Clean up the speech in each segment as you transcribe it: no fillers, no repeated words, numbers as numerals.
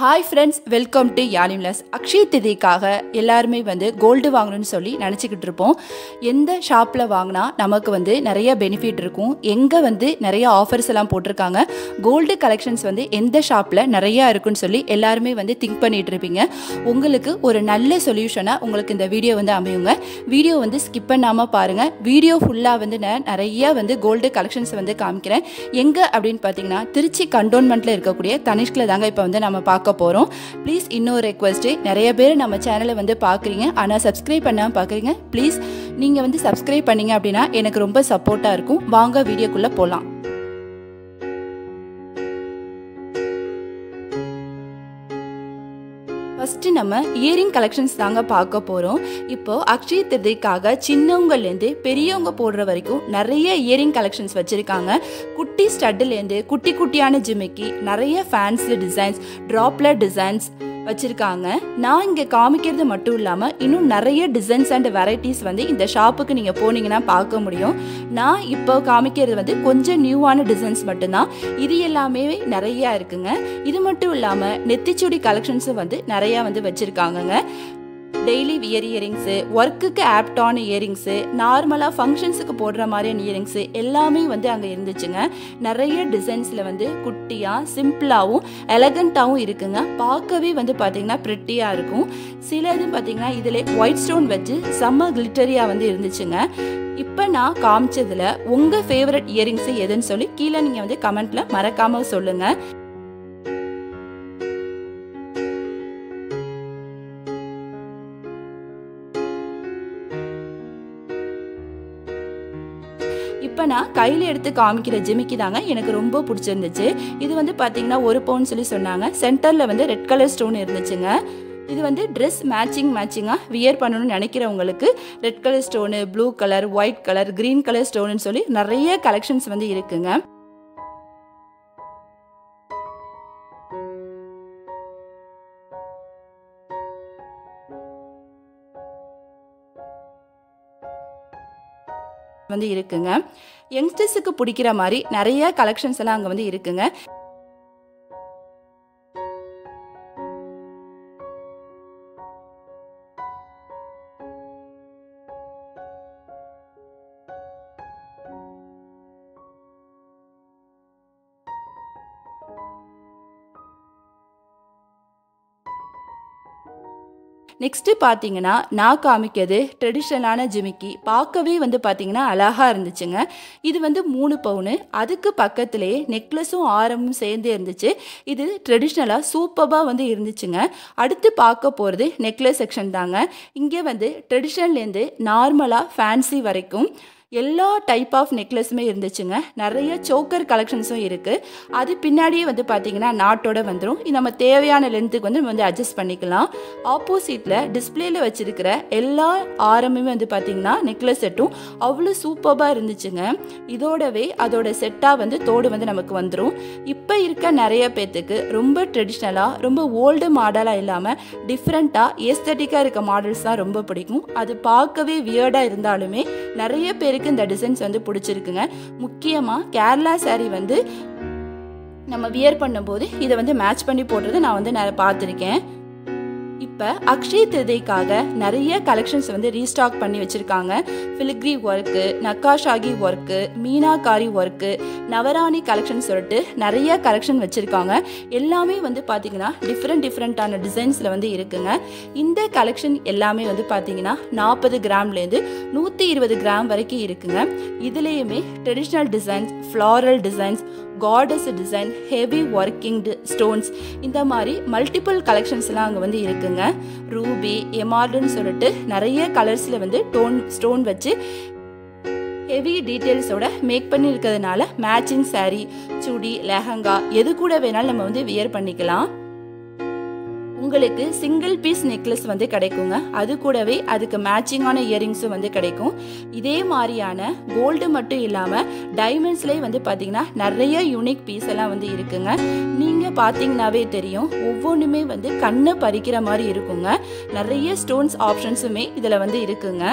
Hi friends, welcome to யானிம்லஸ். அக்ஷய திதிக்காக எல்லாருமே கோல்டு வாங்கணும்னு சொல்லி நினச்சிக்கிட்டு இருப்போம். எந்த ஷாப்பில் வாங்கினா நமக்கு நிறைய பெனிஃபிட் இருக்கும், எங்கே நிறைய ஆஃபர்ஸ் எல்லாம் போட்டிருக்காங்க, கோல்டு கலெக்ஷன்ஸ் எந்த ஷாப்பில் நிறையா இருக்குன்னு சொல்லி எல்லாருமே திங்க் பண்ணிகிட்டு இருப்பீங்க. உங்களுக்கு ஒரு நல்ல சொல்யூஷனாக உங்களுக்கு இந்த வீடியோ அமையுங்க. வீடியோ ஸ்கிப் பண்ணாமல் பாருங்கள். வீடியோ ஃபுல்லாக நான் நிறைய கோல்டு கலெக்ஷன்ஸ் காமிக்கிறேன். எங்கே அப்படின்னு பார்த்தீங்கன்னா திருச்சி கண்டோன்மெண்ட்டில் இருக்கக்கூடிய தனிஷ்கில் தாங்க இப்போ நம்ம பார்க்க போறோம். ப்ளீஸ் இன்னொரு ரெக்வெஸ்ட், நிறைய பேர் நம்ம சேனலை பார்க்குறீங்க ஆனால் சப்ஸ்கிரைப் பண்ணாமல் பார்க்குறீங்க. ப்ளீஸ் நீங்கள் சப்ஸ்கிரைப் பண்ணீங்க அப்படின்னா எனக்கு ரொம்ப சப்போர்ட்டாக இருக்கும். வாங்க வீடியோக்குள்ளே போகலாம். ஃபஸ்ட்டு நம்ம இயரிங் கலெக்ஷன்ஸ் தாங்க பார்க்க போகிறோம். இப்போது அக்ஷய திருதிக்காக சின்னவங்கலேருந்து பெரியவங்க போடுற வரைக்கும் நிறைய இயரிங் கலெக்ஷன்ஸ் வச்சுருக்காங்க. குட்டி ஸ்டட்டுலேருந்து குட்டி குட்டியான ஜிமிக்கி, நிறைய ஃபேன்சி டிசைன்ஸ், ட்ராப்லெட் டிசைன்ஸ் வச்சுருக்காங்க. நான் இங்கே காமிக்கிறது மட்டும் இல்லாமல் இன்னும் நிறைய டிசைன்ஸ் அண்ட் வெரைட்டிஸ் இந்த ஷாப்புக்கு நீங்கள் போனீங்கன்னா பார்க்க முடியும். நான் இப்போ காமிக்கிறது கொஞ்சம் நியூவான டிசைன்ஸ் மட்டும்தான். இது எல்லாமே நிறையா இருக்குங்க. இது மட்டும் இல்லாமல் நெத்திச்சுடி கலெக்ஷன்ஸும் நிறையா வச்சுருக்காங்கங்க. டெய்லி வியர் இயரிங்ஸு, ஒர்க்குக்கு ஆப்டான இயரிங்ஸு, நார்மலாக ஃபங்க்ஷன்ஸுக்கு போடுற மாதிரியான இயரிங்ஸு எல்லாமே அங்கே இருந்துச்சுங்க. நிறைய டிசைன்ஸில் குட்டியாக சிம்பிளாகவும் எலகண்ட்டாகவும் இருக்குங்க. பார்க்கவே பார்த்தீங்கன்னா ப்ரிட்டியாக இருக்கும். சிலது பார்த்தீங்கன்னா இதில் ஒயிட் ஸ்டோன் வச்சு செம்ம கிளிட்டரியாக இருந்துச்சுங்க. இப்போ நான் காமிச்சதில் உங்கள் ஃபேவரட் இயரிங்ஸு எதுன்னு சொல்லி கீழே நீங்கள் கமெண்ட்டில் மறக்காமல் சொல்லுங்கள். இப்போ நான் கையில் எடுத்து காமிக்கிற ஜிமிக்கி தாங்க எனக்கு ரொம்ப பிடிச்சிருந்துச்சு. இது பார்த்தீங்கன்னா 1 பவுன் சொல்லி சொன்னாங்க. சென்டரில் ரெட் கலர் ஸ்டோன் இருந்துச்சுங்க. இது ட்ரெஸ் மேட்சிங்காக வியர் பண்ணணும்னு நினைக்கிறவங்களுக்கு red colour stone, blue colour, white colour, green colour ஸ்டோனுன்னு சொல்லி நிறைய கலெக்ஷன்ஸ் இருக்குங்க. இருக்குங்க. யங்ஸ்டர்ஸுக்கு பிடிக்கிற மாதிரி நிறைய கலெக்ஷன்ஸ் எல்லாம் அங்கே இருக்குங்க. நெக்ஸ்ட்டு பார்த்தீங்கன்னா நான் காமிக்கிறது ட்ரெடிஷ்னலான ஜிமிக்கி. பார்க்கவே பார்த்தீங்கன்னா அழகாக இருந்துச்சுங்க. இது 3 பவுனு. அதுக்கு பக்கத்துலேயே நெக்லஸும் ஆரமும் சேர்ந்து இருந்துச்சு. இது ட்ரெடிஷ்னலாக சூப்பராக இருந்துச்சுங்க. அடுத்து பார்க்க போகிறது நெக்லஸ் செக்ஷன் தாங்க. இங்கே ட்ரெடிஷ்னல்லேருந்து நார்மலாக ஃபேன்சி வரைக்கும் எல்லா டைப் ஆஃப் நெக்லஸுமே இருந்துச்சுங்க. நிறைய சோக்கர் கலெக்ஷன்ஸும் இருக்குது. அது பின்னாடியே பார்த்தீங்கன்னா நாட்டோட வந்துடும். இது நம்ம தேவையான லென்த்துக்கு நம்ம அட்ஜஸ்ட் பண்ணிக்கலாம். ஆப்போசிட்டில் டிஸ்பிளேல வச்சுருக்கிற எல்லா ஆரமுமே பார்த்தீங்கன்னா நெக்லஸ் செட்டும் அவ்வளோ சூப்பராக இருந்துச்சுங்க. இதோடவே அதோட செட்டாக தோடு நமக்கு வந்துடும். இப்போ இருக்க நிறைய பேர்த்துக்கு ரொம்ப ட்ரெடிஷ்னலாக, ரொம்ப ஓல்டு மாடலாக இல்லாமல் டிஃப்ரெண்ட்டாக ஏஸ்தட்டிக்காக இருக்க மாடல்ஸ் தான் ரொம்ப பிடிக்கும். அது பார்க்கவே வியர்டாக இருந்தாலுமே நிறைய பேருக்கு இந்த டிசைன்ஸ் பிடிச்சிருக்குங்க. முக்கியமாக கேரளா சாரி நம்ம வியர் பண்ணும்போது இதை மேட்ச் பண்ணி போடுறது நான் பார்த்துருக்கேன். இப்போ அக்ஷய திருதிக்காக நிறைய கலெக்ஷன்ஸ் ரீஸ்டாக் பண்ணி வச்சுருக்காங்க. ஃபிலிக்ரி ஒர்க்கு, நக்காஷாகி work, meenakari work, Navarani collection சொல்லிட்டு நிறைய கலெக்ஷன் வச்சுருக்காங்க. எல்லாமே பார்த்தீங்கன்னா டிஃப்ரெண்ட்டான டிசைன்ஸில் இருக்குங்க. இந்த கலெக்ஷன் எல்லாமே பார்த்தீங்கன்னா 40 கிராம்லேருந்து 120 கிராம் வரைக்கும் இருக்குங்க. இதுலேயுமே traditional designs, floral designs, cards design, heavy working stones, இந்த மாதிரி மல்டிபிள் கலெக்ஷன்ஸ்லாம் அங்கே இருக்குங்க. ரூபி, எமார்டுன்னு சொல்லிட்டு நிறைய கலர்ஸில் ஸ்டோன் வச்சு ஹெவி டீட்டெயில்ஸோட மேக் பண்ணியிருக்கிறதுனால மேட்சிங் சாரீ, சுடி, லெஹங்கா எது கூட வேணாலும் நம்ம வியர் பண்ணிக்கலாம். உங்களுக்கு சிங்கிள் பீஸ் நெக்லஸ் கிடைக்குங்க. அது கூடவே அதுக்கு மேட்சிங்கான இயரிங்ஸும் கிடைக்கும். இதே மாதிரியான கோல்டு மட்டும் இல்லாமல் டைமண்ட்ஸ்லேயே பார்த்தீங்கன்னா நிறைய யூனிக் பீஸ் எல்லாம் இருக்குங்க. நீங்கள் பார்த்தீங்கன்னாவே தெரியும், ஒவ்வொன்றுமே கண்ணை பறிக்கிற மாதிரி இருக்குங்க. நிறைய ஸ்டோன்ஸ் ஆப்ஷன்ஸுமே இதில் இருக்குங்க.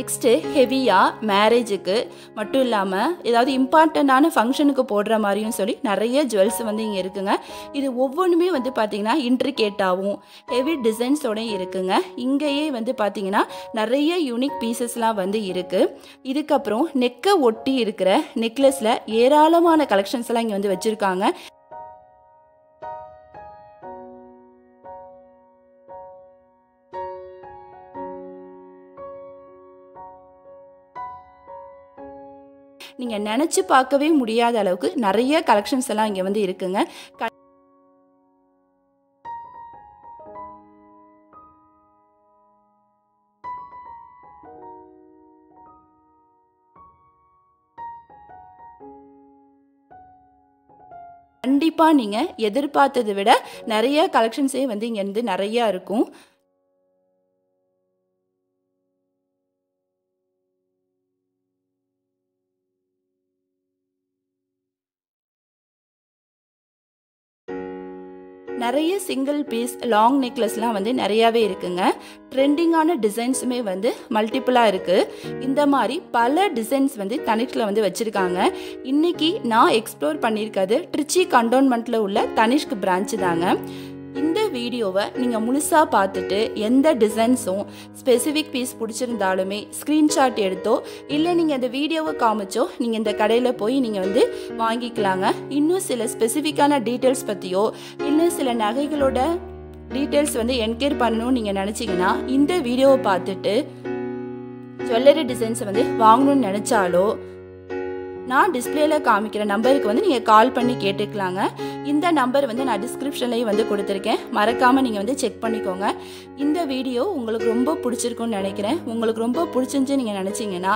நெக்ஸ்ட்டு ஹெவியாக மேரேஜுக்கு மட்டும் இல்லாமல் ஏதாவது இம்பார்ட்டண்ட்டான ஃபங்க்ஷனுக்கு போடுற மாதிரியும் சொல்லி நிறைய ஜுவல்ஸ் வந்து இங்கே இருக்குங்க. இது ஒவ்வொன்றுமே வந்து பார்த்திங்கன்னா இன்ட்ரிகேட்டாகவும் ஹெவி டிசைன்ஸோடையும் இருக்குங்க. இங்கேயே வந்து பார்த்திங்கன்னா நிறைய யூனிக் பீசஸ்லாம் வந்து இருக்குது. இதுக்கப்புறம் நெக்கை ஒட்டி இருக்கிற நெக்லஸில் ஏராளமான கலெக்ஷன்ஸ் எல்லாம் இங்கே வந்து வச்சுருக்காங்க. நீங்கள் நினச்சி பார்க்கவே முடியாத அளவுக்கு நிறைய கலெக்ஷன்ஸ் எல்லாம் இங்கே வந்து இருக்குங்க. கண்டிப்பாக நீங்கள் எதிர்பார்த்ததை விட நிறைய கலெக்ஷன்ஸே வந்து இங்கே வந்து நிறையா இருக்கும். நிறைய சிங்கிள் பீஸ் லாங் நெக்லஸ்லாம் வந்து நிறையாவே இருக்குங்க. ட்ரெண்டிங்கான டிசைன்ஸுமே வந்து மல்டிப்புளாக இருக்குது. இந்த மாதிரி பல டிசைன்ஸ் வந்து தனிஷ்கில் வந்து வச்சுருக்காங்க. இன்றைக்கி நான் எக்ஸ்ப்ளோர் பண்ணியிருக்கிறது ட்ரிச்சி கண்டோன்மெண்ட்டில் உள்ள தனிஷ்க் பிரான்ச்சு தாங்க. இந்த வீடியோவை நீங்கள் முழுசாக பார்த்துட்டு எந்த டிசைன்ஸும் ஸ்பெசிஃபிக் பீஸ் பிடிச்சிருந்தாலுமே ஸ்க்ரீன்ஷாட் எடுத்தோ இல்லை நீங்கள் இந்த வீடியோவை காமிச்சோ நீங்கள் இந்த கடையில் போய் நீங்கள் வந்து வாங்கிக்கலாங்க. இன்னும் சில ஸ்பெசிஃபிக்கான டீட்டெயில்ஸ் பற்றியோ இல்லை சில நகைகளோட டீட்டெயில்ஸ் வந்து என்கொயரி பண்ணணும்னு நீங்கள் நினச்சிங்கன்னா இந்த வீடியோவை பார்த்துட்டு ஜுவல்லரி டிசைன்ஸை வந்து வாங்கணும்னு நினச்சாலோ நான் டிஸ்பிளேல காமிக்கிற நம்பருக்கு வந்து நீங்கள் கால் பண்ணி கேட்டுக்கலாங்க. இந்த நம்பர் வந்து நான் டிஸ்கிரிப்ஷன்லேயும் வந்து கொடுத்துருக்கேன். மறக்காமல் நீங்கள் வந்து செக் பண்ணிக்கோங்க. இந்த வீடியோ உங்களுக்கு ரொம்ப பிடிச்சிருக்குன்னு நினைக்கிறேன். உங்களுக்கு ரொம்ப பிடிச்சிருந்து நீங்கள் நினச்சிங்கன்னா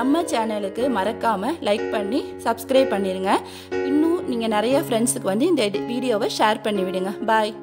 நம்ம சேனலுக்கு மறக்காமல் லைக் பண்ணி சப்ஸ்கிரைப் பண்ணிடுங்க. இன்னும் நீங்கள் நிறைய ஃப்ரெண்ட்ஸுக்கு வந்து இந்த வீடியோவை ஷேர் பண்ணி விடுங்க. பாய்.